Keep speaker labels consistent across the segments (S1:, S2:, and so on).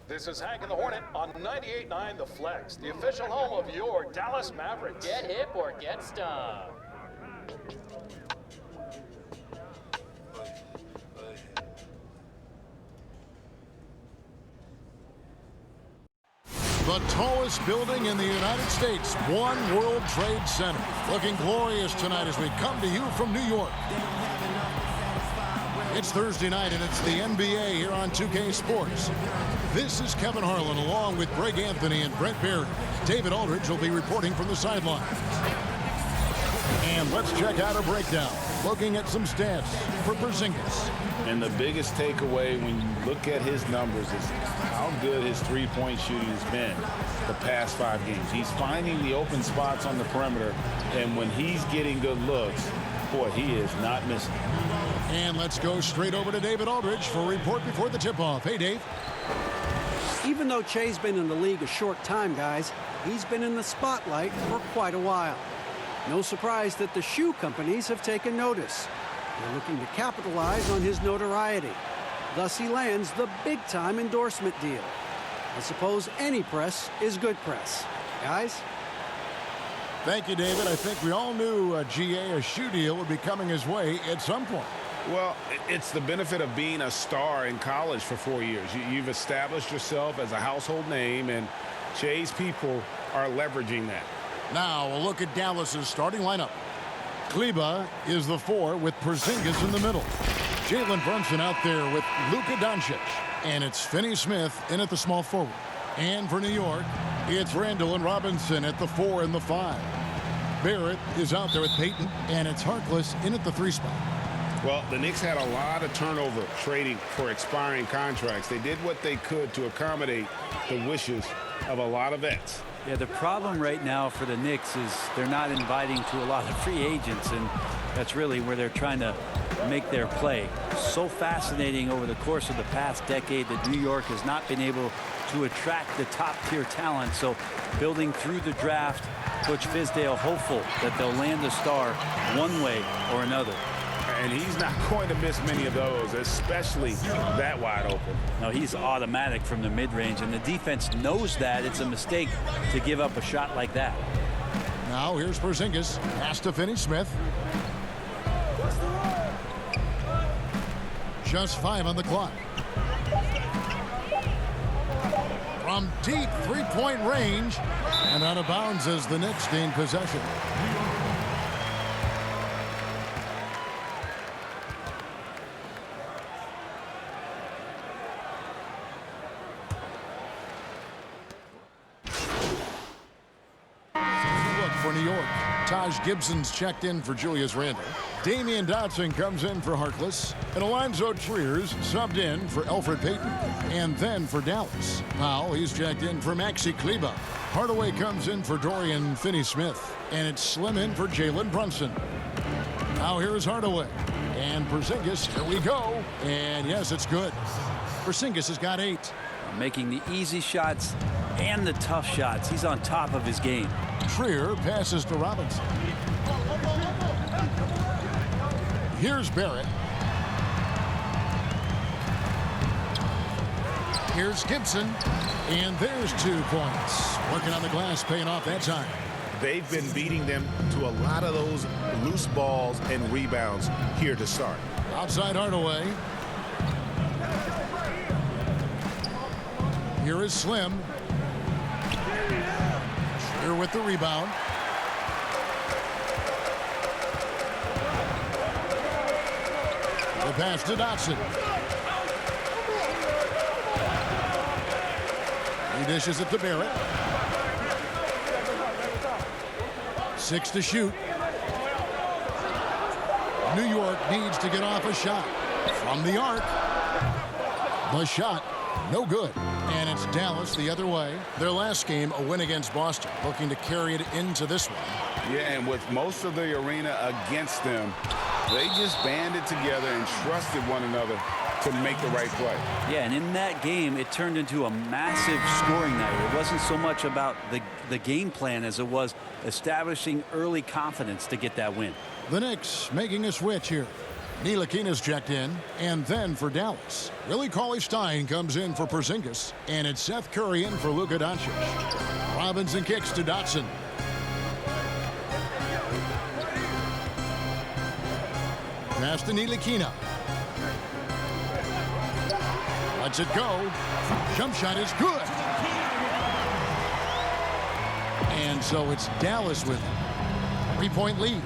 S1: This is Hank and the Hornet on 98.9 The Flex, the official home of your Dallas Mavericks.
S2: Get hip or get stung.
S3: The tallest building in the United States, One World Trade Center. Looking glorious tonight as we come to you from New York. It's Thursday night, and it's the NBA here on 2K Sports. This is Kevin Harlan along with Greg Anthony and Brett Barry. David Aldridge will be reporting from the sidelines. And let's check out a breakdown, looking at some stats for Porzingis.
S4: And the biggest takeaway when you look at his numbers is how good his three-point shooting has been the past 5 games. He's finding the open spots on the perimeter, and when he's getting good looks, boy, he is not missing.
S3: And let's go straight over to David Aldridge for a report before the tip-off. Hey, Dave.
S5: Even though Che's been in the league a short time, guys, he's been in the spotlight for quite a while. No surprise that the shoe companies have taken notice. They're looking to capitalize on his notoriety. Thus, he lands the big-time endorsement deal. I suppose any press is good press. Guys?
S3: Thank you, David. I think we all knew a shoe deal would be coming his way at some point.
S4: Well, it's the benefit of being a star in college for 4 years. You've established yourself as a household name, and Che's people are leveraging that.
S3: Now, a look at Dallas's starting lineup. Kleber is the 4 with Porzingis in the middle. Jalen Brunson out there with Luka Doncic. And it's Finney-Smith in at the small forward. And for New York, it's Randall and Robinson at the 4 and the 5. Barrett is out there with Payton, and it's Harkless in at the 3 spot.
S4: Well, the Knicks had a lot of turnover trading for expiring contracts. They did what they could to accommodate the wishes of a lot of vets.
S6: Yeah, the problem right now for the Knicks is they're not inviting to a lot of free agents, and that's really where they're trying to make their play. So fascinating over the course of the past decade that New York has not been able to attract the top-tier talent. So building through the draft, Coach Fizdale hopeful that they'll land a star one way or another.
S4: And he's not going to miss many of those, especially that wide open.
S6: No, he's automatic from the mid-range, and the defense knows that. It's a mistake to give up a shot like that.
S3: Now here's Porzingis. Pass to Finney-Smith. Just 5 on the clock. From deep three-point range, and out of bounds as the Knicks gain possession. For New York, Taj Gibson's checked in for Julius Randle. Damian Dotson comes in for Harkless. And Alonzo Trier's subbed in for Elfrid Payton. And then for Dallas, Powell, he's checked in for Maxi Kleber. Hardaway comes in for Dorian Finney-Smith. And it's Slim in for Jalen Brunson. Now here's Hardaway. And Porzingis, here we go. And yes, it's good. Porzingis has got 8.
S6: Making the easy shots and the tough shots. He's on top of his game.
S3: Trier passes to Robinson. Here's Barrett. Here's Gibson. And there's 2 points. Working on the glass, paying off that time.
S4: They've been beating them to a lot of those loose balls and rebounds here to start.
S3: Outside Hardaway. Here is Slim. Here with the rebound. The pass to Dotson. He dishes it to Barrett. 6 to shoot. New York needs to get off a shot from the arc. The shot, no good. And it's Dallas the other way. Their last game, a win against Boston, looking to carry it into this one.
S4: Yeah, and with most of the arena against them, they just banded together and trusted one another to make the right play.
S6: Yeah, and in that game, it turned into a massive scoring night. It wasn't so much about the game plan as it was establishing early confidence to get that win.
S3: The Knicks making a switch here. Ntilikina's checked in, and then for Dallas, Willie Cauley-Stein comes in for Porzingis, and it's Seth Curry in for Luka Doncic. Robinson kicks to Dotson. Pass to Ntilikina. Lets it go. Jump shot is good. And so it's Dallas with it. 3-point lead.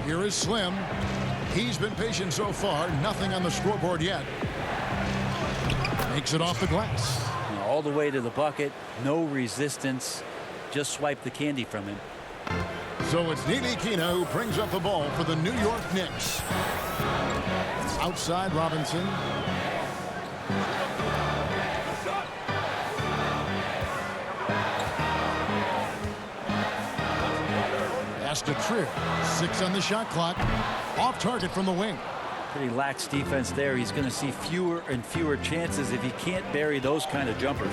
S3: Here is Slim. He's been patient so far. Nothing on the scoreboard yet. Makes it off the glass.
S6: All the way to the bucket. No resistance. Just swipe the candy from him.
S3: So it's Ntilikina who brings up the ball for the New York Knicks. Outside Robinson. Pass to Trier. 6 on the shot clock. Off target from the wing.
S6: Pretty lax defense there. He's going to see fewer and fewer chances if he can't bury those kind of jumpers.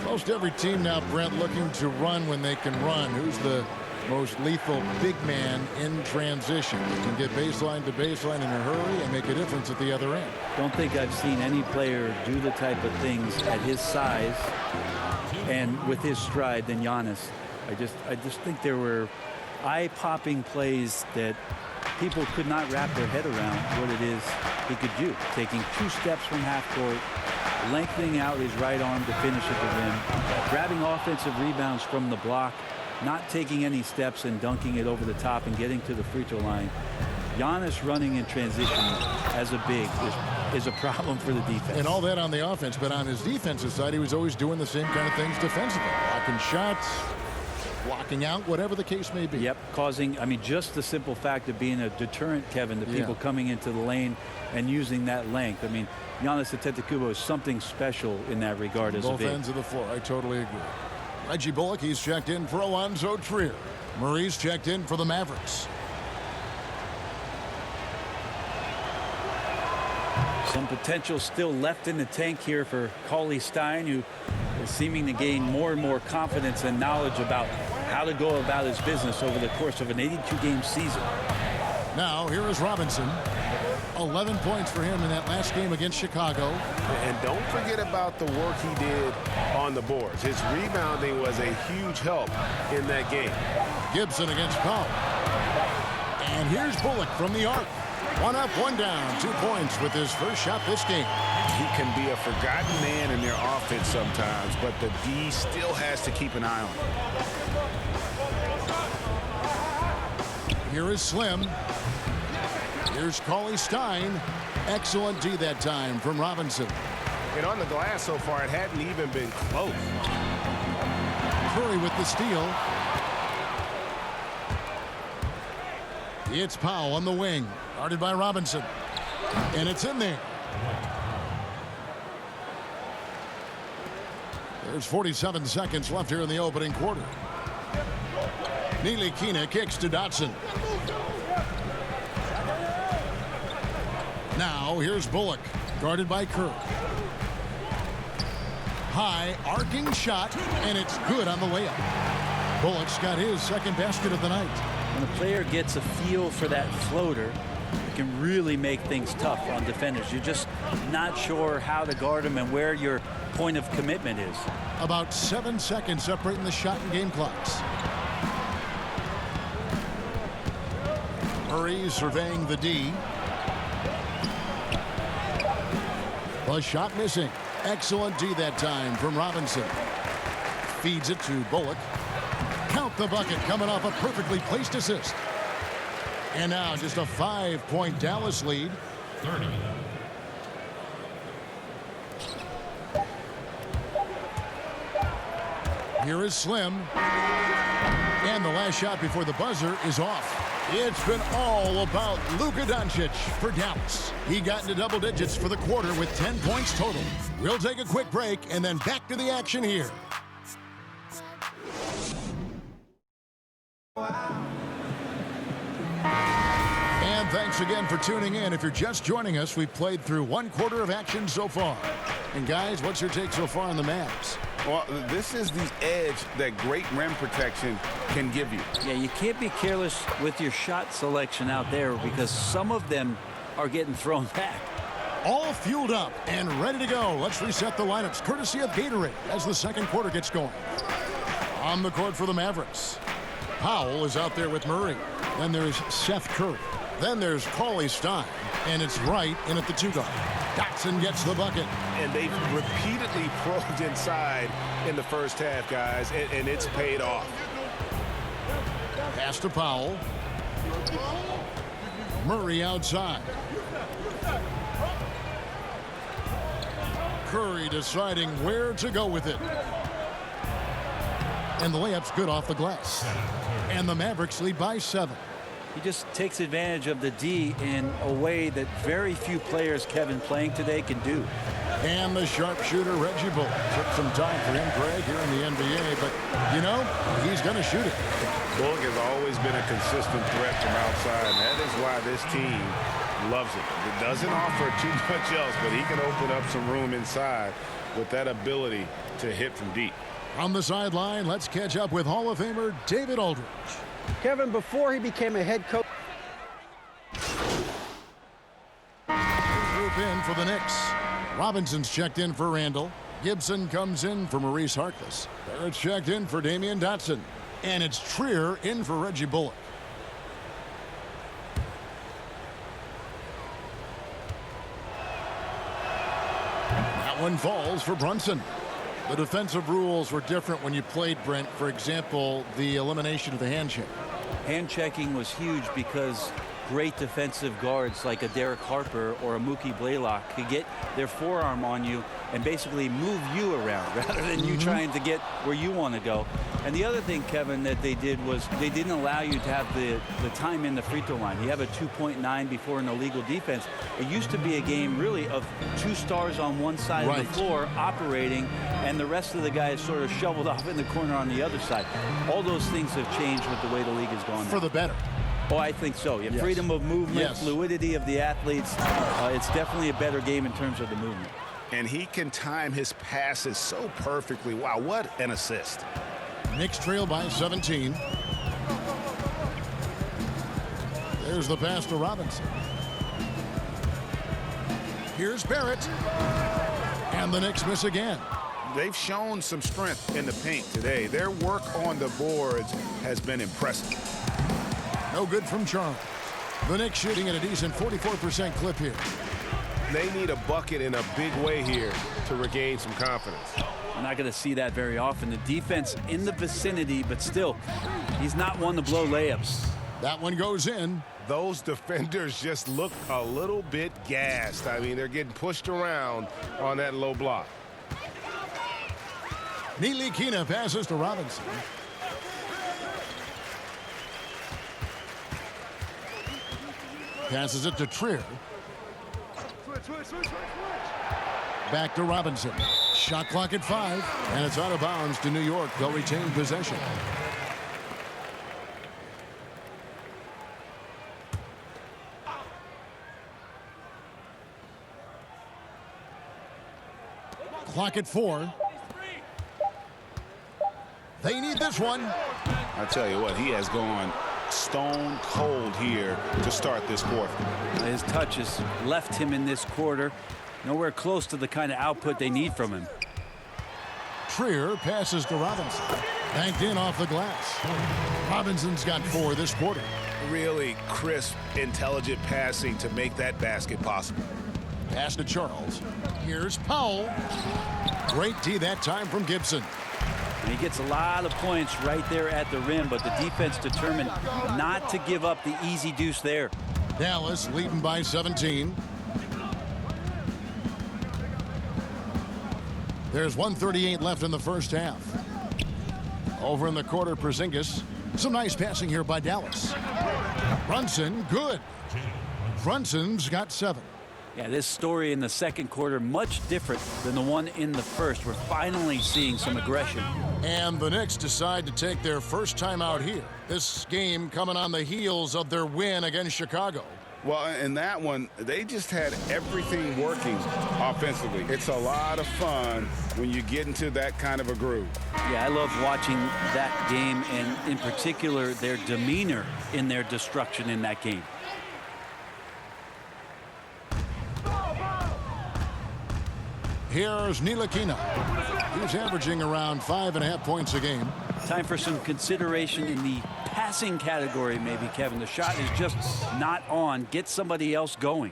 S3: Most every team now, Brent, looking to run when they can run. Who's the most lethal big man in transition? He can get baseline to baseline in a hurry and make a difference at the other end.
S6: Don't think I've seen any player do the type of things at his size and with his stride than Giannis. I just think there were eye-popping plays that people could not wrap their head around what it is he could do. Taking 2 steps from half court, lengthening out his right arm to finish at the rim, grabbing offensive rebounds from the block, not taking any steps and dunking it over the top and getting to the free throw line. Giannis running in transition as a big is a problem for the defense.
S3: And all that on the offense, but on his defensive side, he was always doing the same kind of things defensively. Blocking shots, blocking out, whatever the case may be.
S6: Yep, causing, I mean, just the simple fact of being a deterrent, Kevin, to people coming into the lane and using that length. I mean, Giannis Antetokounmpo is something special in that regard as a big.
S3: Both ends of the floor, I totally agree. Reggie Bullock, he's checked in for Alonzo Trier. Murray's checked in for the Mavericks.
S6: Some potential still left in the tank here for Cauley-Stein, who is seeming to gain more and more confidence and knowledge about how to go about his business over the course of an 82-game season.
S3: Now, here is Robinson. 11 points for him in that last game against Chicago.
S4: And don't forget about the work he did on the boards. His rebounding was a huge help in that game.
S3: Gibson against Powell. And here's Bullock from the arc. 1 up, 1 down. 2 points with his first shot this game.
S4: He can be a forgotten man in their offense sometimes, but the D still has to keep an eye on him.
S3: Here is Slim. Here's Cauley-Stein. Excellent D that time from Robinson.
S4: And on the glass so far, it hadn't even been close.
S3: Curry with the steal. It's Powell on the wing. Guarded by Robinson. And it's in there. There's 47 seconds left here in the opening quarter. Ntilikina kicks to Dotson. Now here's Bullock, guarded by Kerr. High arcing shot, and it's good on the layup. Bullock's got his second basket of the night.
S6: When a player gets a feel for that floater, it can really make things tough on defenders. You're just not sure how to guard them and where your point of commitment is.
S3: About 7 seconds separating the shot and game clocks. Murray surveying the D. The shot missing. Excellent D that time from Robinson. Feeds it to Bullock. Count the bucket coming off a perfectly placed assist. And now just a 5-point Dallas lead. 30. Here is Slim. And the last shot before the buzzer is off. It's been all about Luka Doncic for Dallas. He got into double digits for the quarter with 10 points total. We'll take a quick break and then back to the action here. And thanks again for tuning in. If you're just joining us, we've played through 1/4 of action so far. And guys, what's your take so far on the Mavs?
S4: Well, this is the edge that great rim protection can give you.
S6: Yeah, you can't be careless with your shot selection out there because some of them are getting thrown back.
S3: All fueled up and ready to go. Let's reset the lineups courtesy of Gatorade as the second quarter gets going. On the court for the Mavericks, Powell is out there with Murray. Then there's Seth Curry. Then there's Cauley Stein. And it's Wright in at the 2-guard. Dotson gets the bucket.
S4: And they've repeatedly probed inside in the first half, guys, and it's paid off.
S3: Pass to Powell. Murray outside. Curry deciding where to go with it. And the layup's good off the glass. And the Mavericks lead by 7.
S6: He just takes advantage of the D in a way that very few players, Kevin, playing today can do.
S3: And the sharpshooter, Reggie Bullock. Took some time for him, Greg, here in the NBA, but, you know, he's going to shoot it.
S4: Bullock has always been a consistent threat from outside, and that is why this team loves it. It doesn't offer too much else, but he can open up some room inside with that ability to hit from deep.
S3: On the sideline, let's catch up with Hall of Famer David Aldridge.
S5: Kevin, before he became a head coach.
S3: Group in for the Knicks. Robinson's checked in for Randall. Gibson comes in for Maurice Harkless. Barrett's checked in for Damian Dotson. And it's Trier in for Reggie Bullock. That one falls for Brunson. The defensive rules were different when you played, Brent. For example, the elimination of the hand check.
S6: Hand checking was huge because great defensive guards like a Derek Harper or a Mookie Blaylock could get their forearm on you and basically move you around rather than you trying to get where you want to go. And the other thing, Kevin, that they did was they didn't allow you to have the time in the free throw line. You have a 2.9 before an illegal defense. It used to be a game really of 2 stars on one side of the floor operating and the rest of the guys sort of shoveled off in the corner on the other side. All those things have changed with the way the league has gone.
S3: For the better.
S6: Oh, I think so. Yeah, freedom of movement, fluidity of the athletes. It's definitely a better game in terms of the movement.
S4: And he can time his passes so perfectly. Wow, what an assist.
S3: Knicks trail by 17. There's the pass to Robinson. Here's Barrett. And the Knicks miss again.
S4: They've shown some strength in the paint today. Their work on the boards has been impressive.
S3: No good from Charles. The Knicks shooting at a decent 44% clip here.
S7: They need a bucket in a big way here to regain some confidence.
S6: We're not going to see that very often. The defense in the vicinity, but still, he's not one to blow layups.
S3: That one goes in.
S7: Those defenders just look a little bit gassed. I mean, they're getting pushed around on that low block.
S3: Ntilikina passes to Robinson. Passes it to Trier. Back to Robinson. Shot clock at 5, and it's out of bounds to New York. They'll retain possession. Clock at 4. They need this one.
S4: I tell you what, he has gone stone cold here to start this quarter.
S6: His touch has left him in this quarter. Nowhere close to the kind of output they need from him.
S3: Trier passes to Robinson. Banked in off the glass. Robinson's got 4 this quarter.
S4: Really crisp, intelligent passing to make that basket possible.
S3: Pass to Charles. Here's Powell. Great D that time from Gibson.
S6: And he gets a lot of points right there at the rim, but the defense determined not to give up the easy deuce there.
S3: Dallas leading by 17. There's 1:38 left in the first half. Over in the quarter, Porzingis. Some nice passing here by Dallas. Brunson, good. Brunson's got 7.
S6: Yeah, this story in the second quarter, much different than the one in the first. We're finally seeing some aggression.
S3: And the Knicks decide to take their first time out here. This game coming on the heels of their win against Chicago.
S4: Well, in that one, they just had everything working offensively. It's a lot of fun when you get into that kind of a groove.
S6: Yeah, I love watching that game, and in particular, their demeanor in their destruction in that game.
S3: Here's Ntilikina. He's averaging around 5.5 points a game.
S6: Time for some consideration in the passing category, maybe, Kevin. The shot is just not on. Get somebody else going.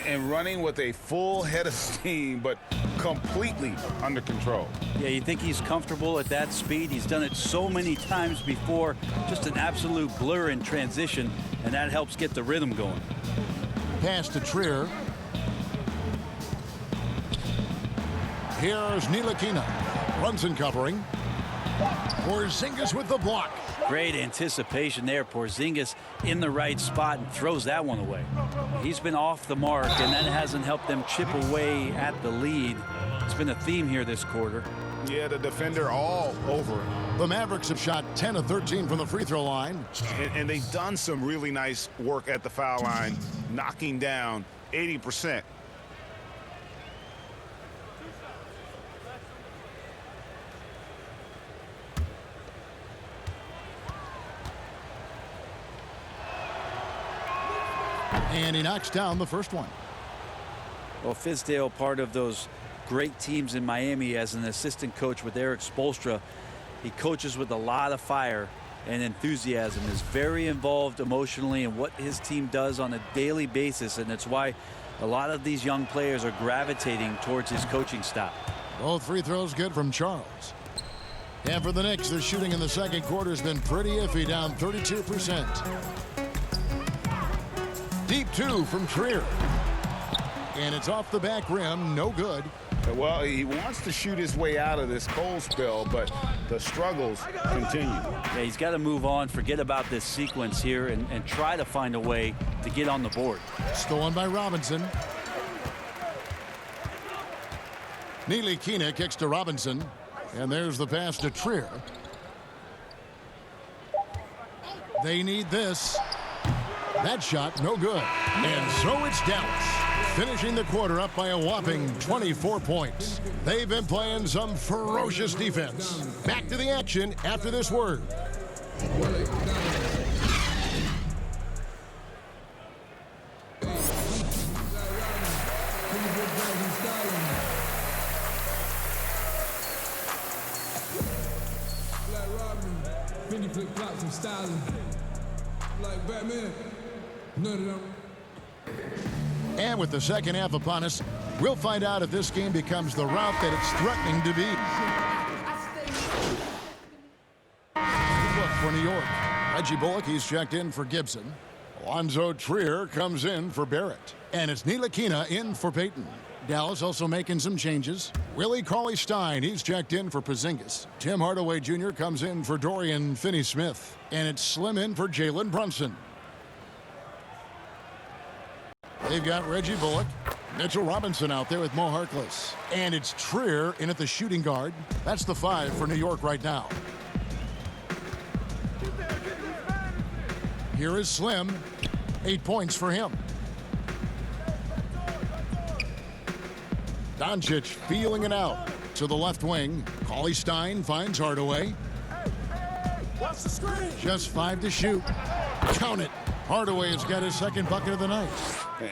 S4: And running with a full head of steam, but completely under control.
S6: Yeah, you think he's comfortable at that speed. He's done it so many times before. Just an absolute blur in transition, and that helps get the rhythm going.
S3: Pass to Trier. Here's Ntilikina. Runs and covering. Porzingis with the block.
S6: Great anticipation there. Porzingis in the right spot and throws that one away. He's been off the mark, and that hasn't helped them chip away at the lead. It's been a theme here this quarter.
S4: Yeah, the defender all over it.
S3: The Mavericks have shot 10 of 13 from the free throw line.
S4: And they've done some really nice work at the foul line, knocking down 80%.
S3: And he knocks down the first one.
S6: Well, Fizdale, part of those great teams in Miami as an assistant coach with Eric Spoelstra. He coaches with a lot of fire and enthusiasm, is very involved emotionally in what his team does on a daily basis, and it's why a lot of these young players are gravitating towards his coaching style.
S3: Both free throws good from Charles. And for the Knicks, their shooting in the second quarter has been pretty iffy, down 32%. Deep two from Trier. And it's off the back rim, no good.
S4: Well, he wants to shoot his way out of this cold spell, but the struggles continue.
S6: Yeah, he's got to move on, forget about this sequence here, and try to find a way to get on the board.
S3: Stolen by Robinson. Ntilikina kicks to Robinson. And there's the pass to Trier. They need this. That shot, no good. And so it's Dallas, finishing the quarter up by a whopping 24 points. They've been playing some ferocious defense. Back to the action after this word.
S8: Like Batman. None of them.
S3: And with the second half upon us, we'll find out if this game becomes the route that it's threatening to be. Look for New York. Reggie Bullock, he's checked in for Gibson. Alonzo Trier comes in for Barrett. And it's Ntilikina in for Payton. Dallas also making some changes. Willie Cauley-Stein, he's checked in for Porzingis. Tim Hardaway Jr. comes in for Dorian Finney-Smith. And it's Slim in for Jalen Brunson. They've got Reggie Bullock. Mitchell Robinson out there with Mo Harkless. And it's Trier in at the shooting guard. That's the 5 for New York right now. Here is Slim. 8 points for him. Doncic feeling it out to the left wing. Cauley-Stein finds Hardaway. Just 5 to shoot. Count it. Hardaway has got his second bucket of the night.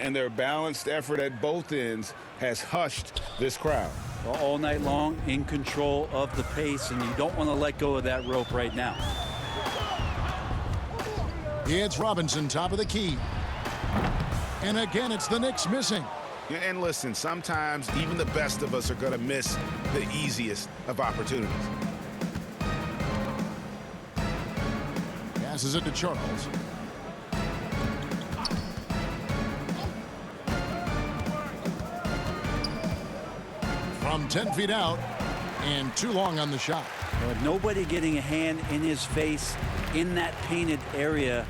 S4: And their balanced effort at both ends has hushed this crowd.
S6: Well, all night long, in control of the pace, and you don't want to let go of that rope right now.
S3: It's Robinson, top of the key. And again, it's the Knicks missing.
S4: Yeah, and listen, sometimes even the best of us are going to miss the easiest of opportunities.
S3: Passes it to Charles. From 10 feet out, and too long on the shot.
S6: But nobody getting a hand in his face in that painted area,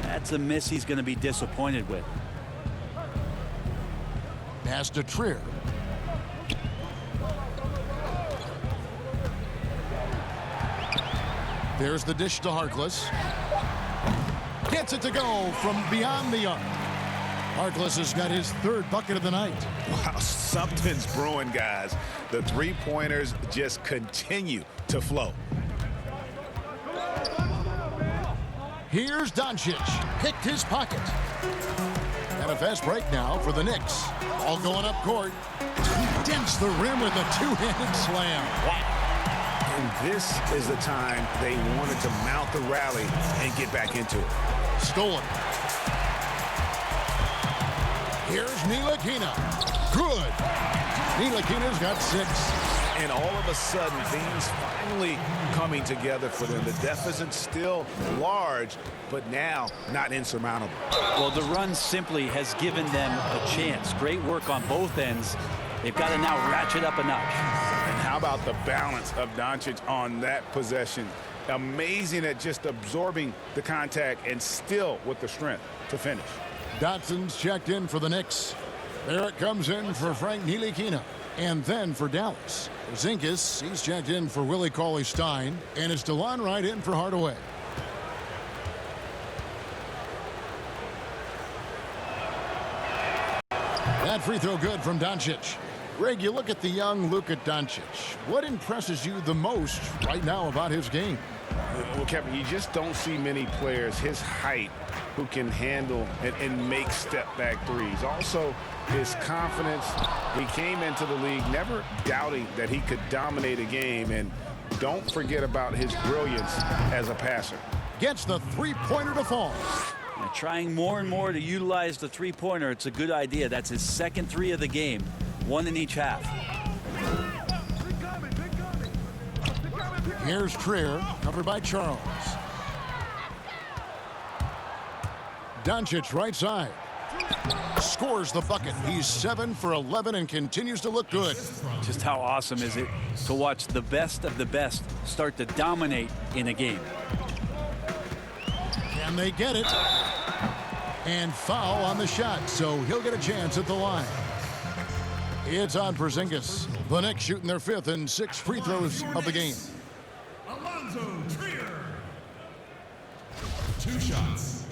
S6: that's a miss he's going to be disappointed with.
S3: Pass to Trier. There's the dish to Harkless. Gets it to go from beyond the arc. Harkless has got his third bucket of the night.
S4: Wow, something's brewing, guys. The three-pointers just continue to flow.
S3: Here's Doncic. Picked his pocket. And a fast break now for the Knicks. All going up court. He dents the rim with a two-handed slam. Wow.
S4: And this is the time they wanted to mount the rally and get back into it.
S3: Stolen. Here's Ntilikina. Good. Ntilikina's got 6.
S4: And all of a sudden, things finally coming together for them. The deficit's still large, but now not insurmountable.
S6: Well, the run simply has given them a chance. Great work on both ends. They've got to now ratchet up a notch.
S4: And how about the balance of Doncic on that possession? Amazing at just absorbing the contact and still with the strength to finish.
S3: Dotson's checked in for the Knicks. Barrett comes in for Frank Ntilikina. And then for Dallas, Zinkis, he's checked in for Willie Cauley-Stein. And it's DeLon Wright in for Hardaway. That free throw good from Doncic. Greg, you look at the young Luka Doncic. What impresses you the most right now about his game?
S4: Well, Kevin, you just don't see many players his height who can handle and make step-back threes. Also, his confidence. He came into the league never doubting that he could dominate a game. And don't forget about his brilliance as a passer.
S3: Gets the three-pointer to fall.
S6: Now, trying more and more to utilize the three-pointer. It's a good idea. That's his second 3 of the game. 1 in each half.
S3: Here's Trier, covered by Charles. Doncic right side. Scores the bucket. He's 7 for 11 and continues to look good.
S6: Just how awesome is it to watch the best of the best start to dominate in a game.
S3: Can they get it? And foul on the shot, so he'll get a chance at the line. It's on Porzingis. The Knicks shooting their 5th and 6 free throws of the game.
S8: Alonzo Trier. 2 shots.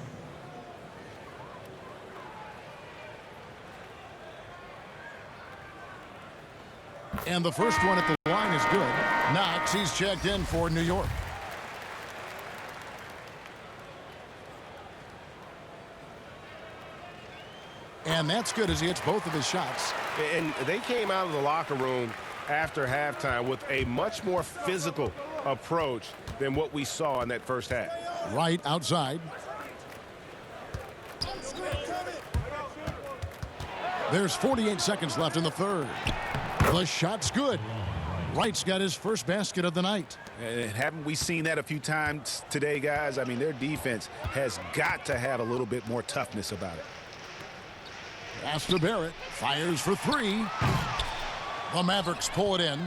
S3: And the first one at the line is good. Knox, he's checked in for New York. And that's good as he hits both of his shots.
S7: And they came out of the locker room after halftime with a much more physical approach than what we saw in that first half.
S3: Right outside. There's 48 seconds left in the third. The shot's good. Wright's got his first basket of the night.
S4: Haven't we seen that a few times today, guys? I mean, their defense has got to have a little bit more toughness about it.
S3: Pass to Barrett. Fires for 3. The Mavericks pull it in.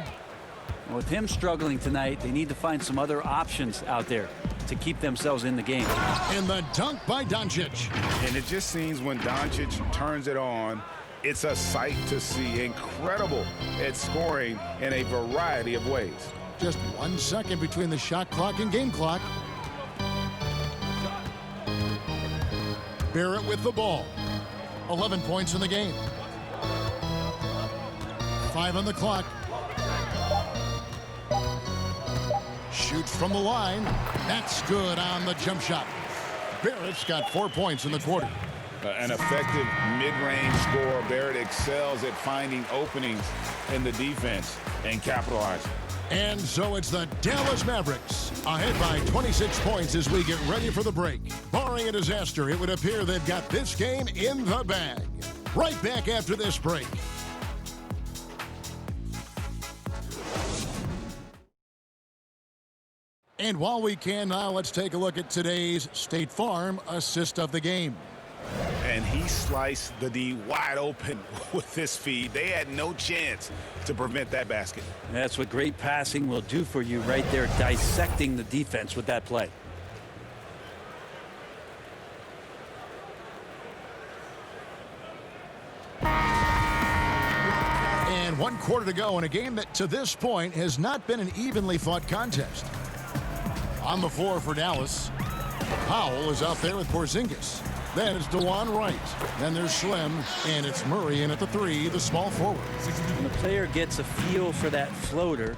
S6: With him struggling tonight, they need to find some other options out there to keep themselves in the game.
S3: And the dunk by Doncic.
S4: And it just seems when Doncic turns it on, it's a sight to see. Incredible at scoring in a variety of ways.
S3: Just 1 second between the shot clock and game clock. Barrett with the ball. 11 points in the game. 5 on the clock. Shoots from the line. That's good on the jump shot. Barrett's got 4 points in the quarter.
S4: An effective mid-range scorer. Barrett excels at finding openings in the defense and capitalizing.
S3: And so it's the Dallas Mavericks ahead by 26 points as we get ready for the break. Barring a disaster, it would appear they've got this game in the bag. Right back after this break. And while we can now, let's take a look at today's State Farm assist of the game.
S4: And he sliced the D wide open with this feed. They had no chance to prevent that basket.
S6: That's what great passing will do for you right there, dissecting the defense with that play.
S3: And 1 quarter to go in a game that to this point has not been an evenly fought contest. On the floor for Dallas, Powell is out there with Porzingis. Then it's DeJuan Wright. Then there's Slim, and it's Murray in at the 3, the small forward.
S6: When the player gets a feel for that floater,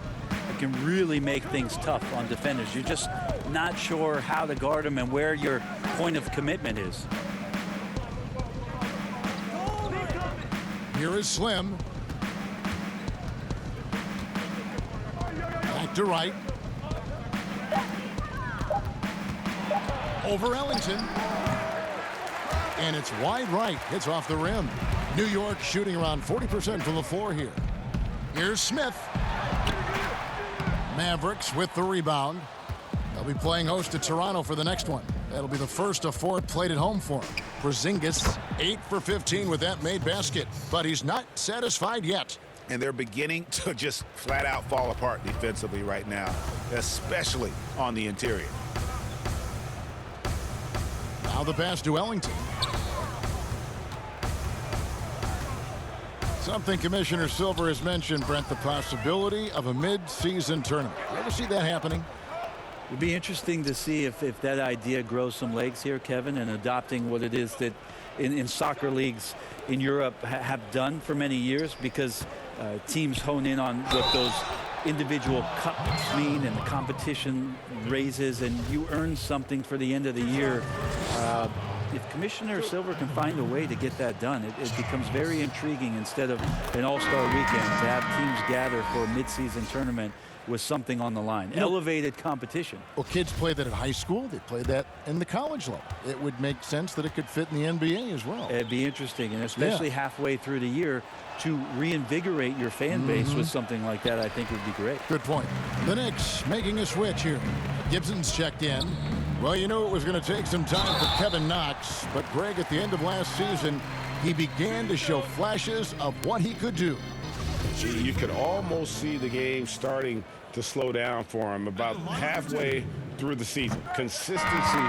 S6: it can really make things tough on defenders. You're just not sure how to guard them and where your point of commitment is.
S3: Here is Slim. Back to Wright. Over Ellington. And it's wide right. Hits off the rim. New York shooting around 40% from the floor here. Here's Smith. Mavericks with the rebound. They'll be playing host to Toronto for the next one. That'll be the first of 4 played at home for him. Porzingis, 8 for 15 with that made basket. But he's not satisfied yet.
S4: And they're beginning to just flat out fall apart defensively right now, especially on the interior.
S3: Now the pass to Ellington. Something Commissioner Silver has mentioned, Brent, the possibility of a mid-season tournament. You ever see that happening?
S6: It'd be interesting to see if that idea grows some legs here, Kevin, and adopting what it is that in soccer leagues in Europe have done for many years, because teams hone in on what those individual cups mean and the competition raises, and you earn something for the end of the year. If Commissioner Silver can find a way to get that done, it becomes very intriguing instead of an all-star weekend to have teams gather for a mid-season tournament with something on the line. Elevated competition.
S3: Well, kids play that at high school. They play that in the college level. It would make sense that it could fit in the NBA as well.
S6: It'd be interesting, and especially halfway through the year, to reinvigorate your fan base with something like that, I think would be great.
S3: Good point. The Knicks making a switch here. Gibson's checked in. Well, you knew it was going to take some time for Kevin Knox, but Greg, at the end of last season, he began to show flashes of what he could do.
S7: You could almost see the game starting to slow down for him about halfway through the season. Consistency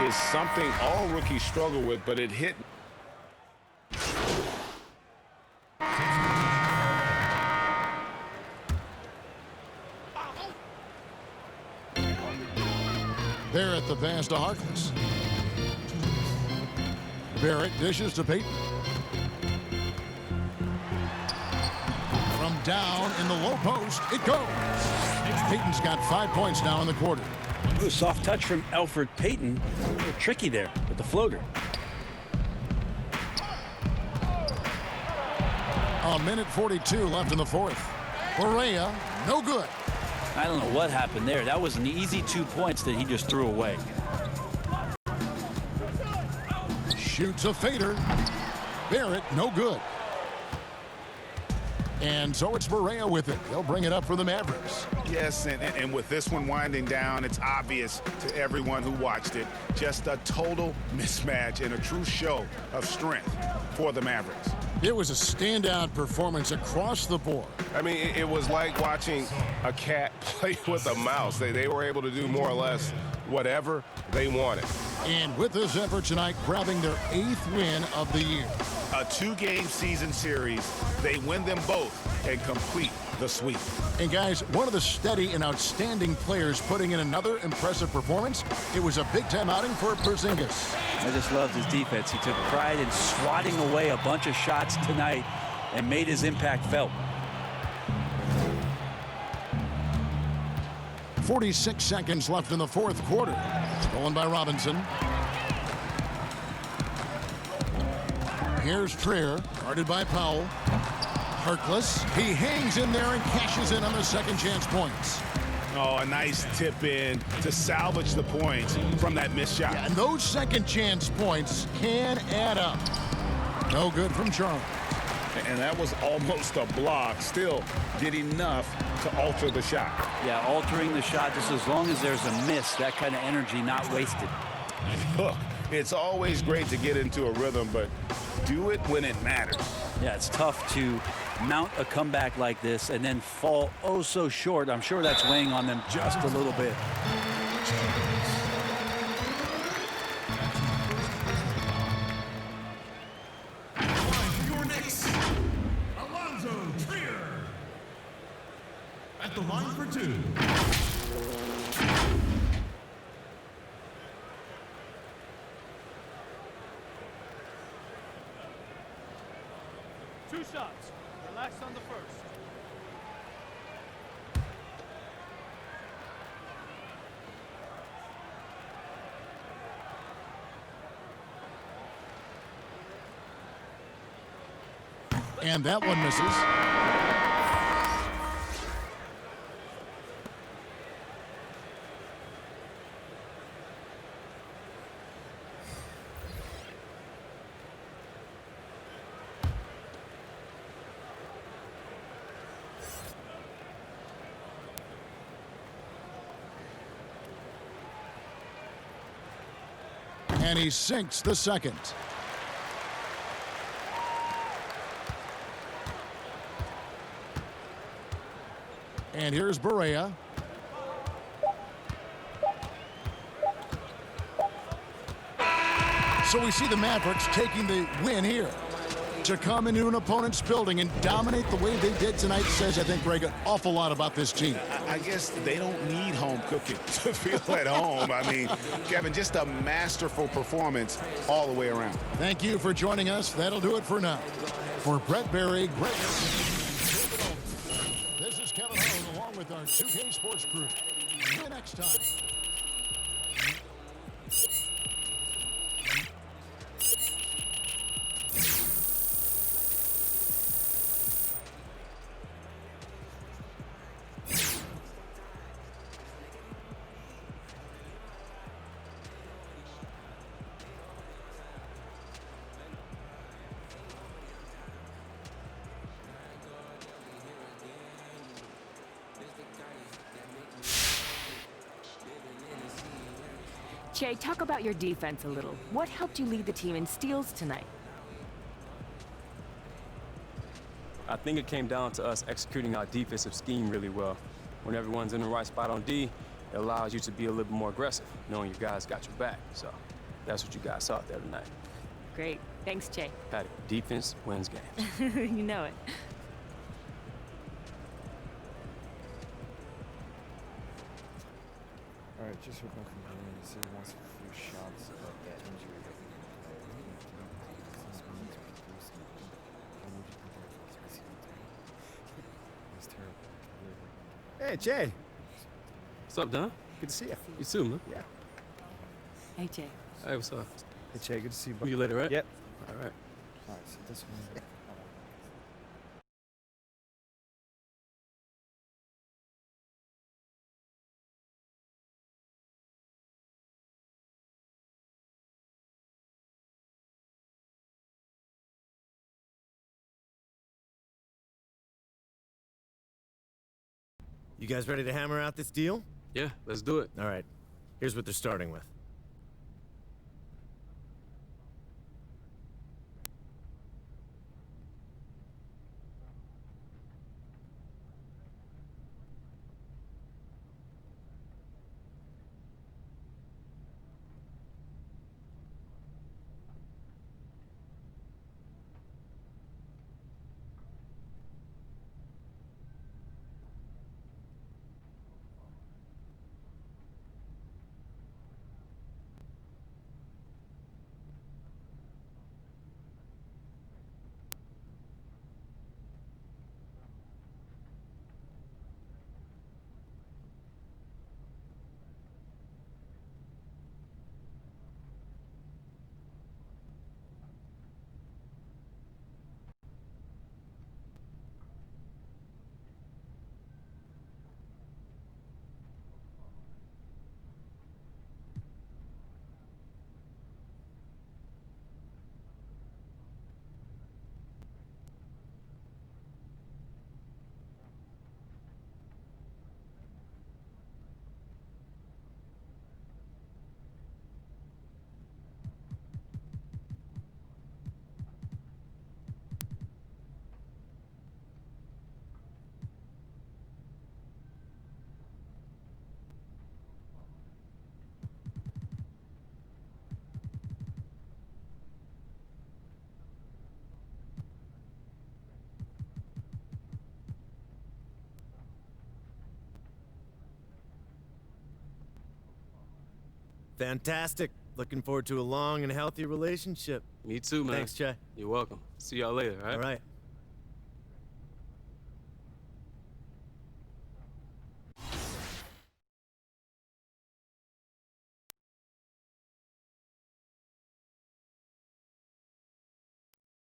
S7: is something all rookies struggle with, but it hit.
S3: Barrett the pass to Harkless. Barrett dishes to Payton. From down in the low post, it goes. Payton's got 5 points now in the quarter.
S6: Ooh, soft touch from Elfrid Payton. A little tricky there with the floater.
S3: A minute 42 left in the fourth. Correa, no good.
S6: I don't know what happened there. That was an easy 2 points that he just threw away.
S3: Shoots a fader. Barrett, no good. And so it's Correa with it. They'll bring it up for the Mavericks.
S4: Yes, and with this one winding down, it's obvious to everyone who watched it. Just a total mismatch and a true show of strength for the Mavericks.
S3: It was a standout performance across the board.
S7: I mean, it was like watching a cat play with a mouse. They were able to do more or less whatever they wanted.
S3: And with this effort tonight, grabbing their 8th win of the year.
S4: A 2-game season series. They win them both and complete the sweep.
S3: And guys, one of the steady and outstanding players putting in another impressive performance. It was a big-time outing for Porzingis.
S6: I just loved his defense. He took pride in swatting away a bunch of shots tonight and made his impact felt.
S3: 46 seconds left in the fourth quarter. Stolen by Robinson. Here's Trier, guarded by Powell. Harkless, he hangs in there and cashes in on the second chance points.
S4: Oh, a nice tip in to salvage the points from that missed shot.
S3: Yeah, and those second chance points can add up. No good from Charles.
S4: And that was almost a block. Still did enough to alter the shot.
S6: Yeah, altering the shot, just as long as there's a miss, that kind of energy not wasted.
S4: Look, it's always great to get into a rhythm, but do it when it matters.
S6: Yeah, it's tough to mount a comeback like this and then fall oh so short. I'm sure that's weighing on them just a little bit.
S8: Your Knicks, Alonzo Trier. At the line for 2.
S9: 2 shots. Relax on the first.
S3: And that one misses. And he sinks the second. And here's Berea. So we see the Mavericks taking the win here. To come into an opponent's building and dominate the way they did tonight says, I think, Greg, an awful lot about this team.
S4: I guess they don't need home cooking to feel at home. I mean, Kevin, just a masterful performance all the way around.
S3: Thank you for joining us. That'll do it for now. For Brett Berry, Greg, this is Kevin Holland along with our 2K Sports crew. See you next time.
S10: Che, talk about your defense a little. What helped you lead the team in steals tonight?
S11: I think it came down to us executing our defensive scheme really well. When everyone's in the right spot on D, it allows you to be a little bit more aggressive, knowing you guys got your back. So that's what you guys saw there tonight.
S10: Great. Thanks, Che.
S11: Patty, defense wins games.
S10: You know it.
S12: All right, just heard back from Berlin. He said he wants a few shots about that injury. He's terrible.
S13: Hey, Jay.
S11: What's up, Don?
S13: Good to see you.
S11: You too, man.
S13: Yeah.
S10: Hey, Che.
S11: Hey, what's up?
S12: Hey, Che, good to see you.
S11: See you later, right?
S12: Yep.
S11: All right.
S12: All right, so this one.
S13: You guys ready to hammer out this deal?
S11: Yeah, let's do it.
S13: All right. Here's what they're starting with. Fantastic. Looking forward to a long and healthy relationship.
S11: Me too, man.
S13: Thanks, Jay.
S11: You're welcome. See y'all later, all right?
S13: All right.